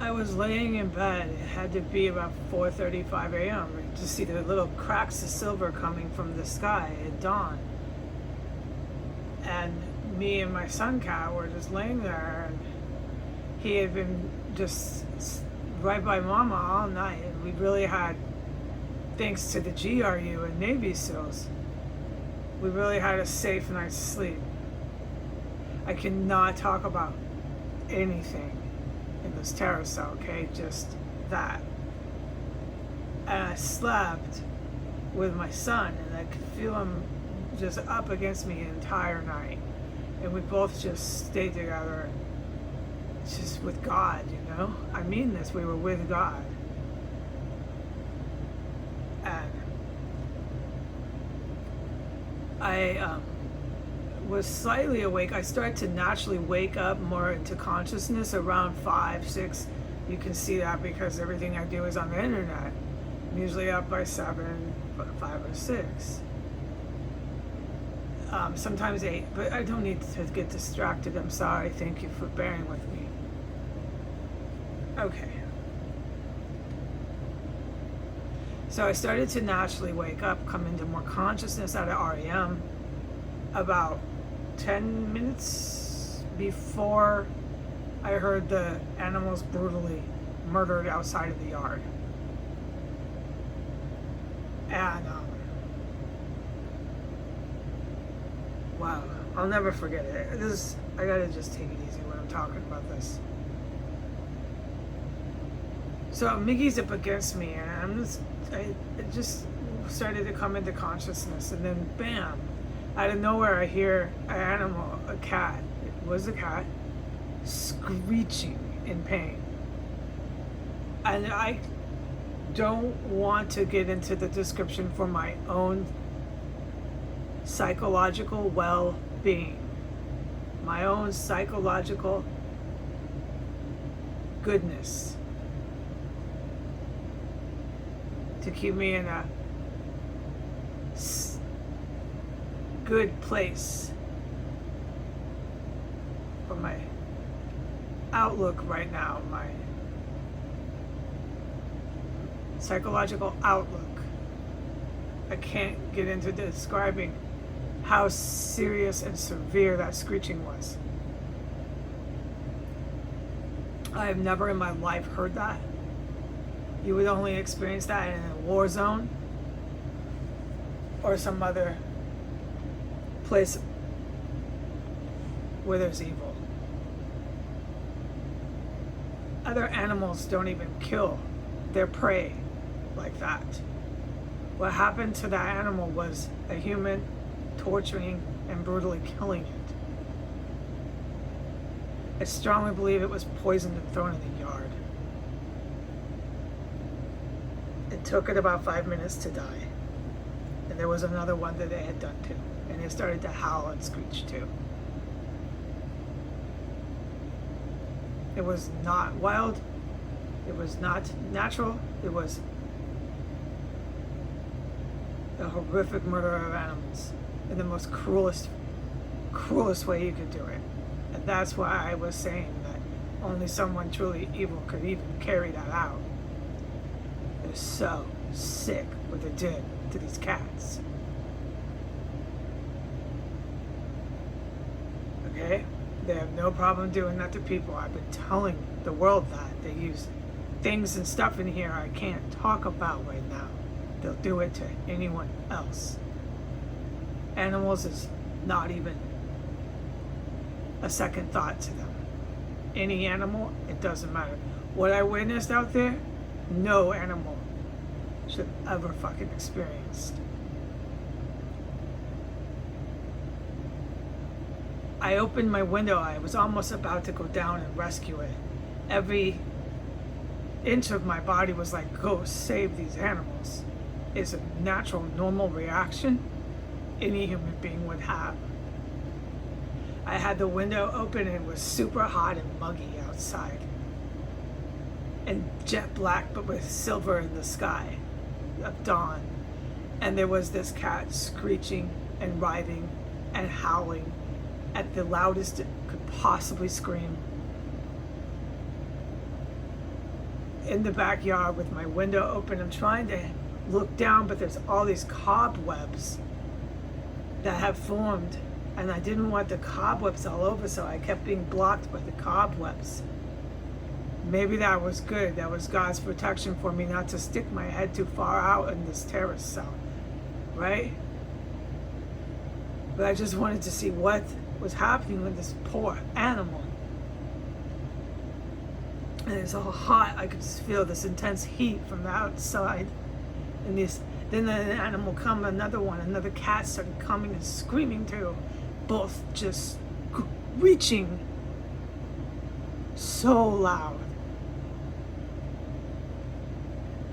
I was laying in bed. It had to be about 4:35 a.m. to see the little cracks of silver coming from the sky at dawn. And me and my son cat were just laying there, and he had been just right by Mama all night. And we really had, thanks to the GRU and Navy SEALs, we really had a safe night's sleep. I cannot talk about anything in this terror cell, okay? Just that. And I slept with my son, and I could feel him just up against me the entire night. And we both just stayed together, just with God, you know? I mean this, we were with God. And I was slightly awake. I started to naturally wake up more into consciousness around 5, 6. You can see that because everything I do is on the internet. I'm usually up by 7, 5 or 6. Sometimes 8, but I don't need to get distracted. I'm sorry. Thank you for bearing with me. Okay. So I started to naturally wake up, come into more consciousness out of REM about 10 minutes before I heard the animals brutally murdered outside of the yard. And wow, I'll never forget it. I gotta just take it easy when I'm talking about this. So Miggy's up against me, and I just started to come into consciousness, and then bam, out of nowhere I hear an animal, a cat, it was a cat, screeching in pain. And I don't want to get into the description for my own psychological well-being, my own psychological goodness, to keep me in a good place for my outlook right now, my psychological outlook. I can't get into describing how serious and severe that screeching was. I have never in my life heard that. You would only experience that in a war zone or some other place where there's evil. Other animals don't even kill their prey like that. What happened to that animal was a human torturing and brutally killing it. I strongly believe it was poisoned and thrown in the yard. It took it about 5 minutes to die. And there was another one that they had done too. And it started to howl and screech too. It was not wild. It was not natural. It was a horrific murder of animals in the most cruelest way you could do it. And that's why I was saying that only someone truly evil could even carry that out. They're so sick what they did to these cats. Okay? They have no problem doing that to people. I've been telling the world that. They use things and stuff in here I can't talk about right now. They'll do it to anyone else. Animals is not even a second thought to them. Any animal, it doesn't matter. What I witnessed out there, no animal should ever fucking experienced. I opened my window. I was almost about to go down and rescue it. Every inch of my body was like, go save these animals. It's a natural, normal reaction any human being would have. I had the window open and it was super hot and muggy outside. And jet black, but with silver in the sky of dawn. And there was this cat screeching and writhing and howling at the loudest it could possibly scream. in the backyard with my window open. I'm trying to look down, but there's all these cobwebs that have formed, and I didn't want the cobwebs all over, so I kept being blocked by the cobwebs. Maybe that was good. That was God's protection for me not to stick my head too far out in this terrace cell, right? But I just wanted to see what was happening with this poor animal. And it's all hot. I could just feel this intense heat from the outside. And then the animal come, another cat started coming and screaming too. Both just reaching so loud.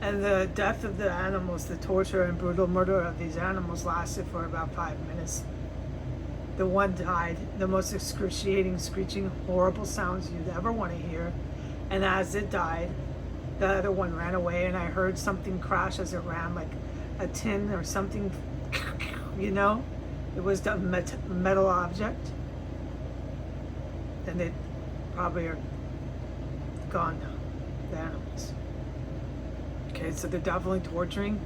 And the death of the animals, the torture and brutal murder of these animals lasted for about 5 minutes. The one died, the most excruciating, screeching, horrible sounds you'd ever want to hear. And as it died, the other one ran away, and I heard something crash as it ran, like a tin or something, you know? It was the metal object. And they probably are gone now, the animals. Okay, so they're definitely torturing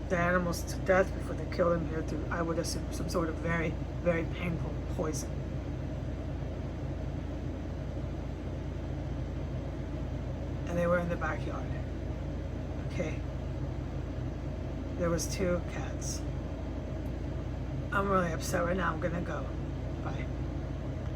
the animals to death before they kill them here through, I would assume, some sort of very, very painful poison. And they were in the backyard. Okay. There was 2 cats. I'm really upset right now. I'm gonna go. Bye.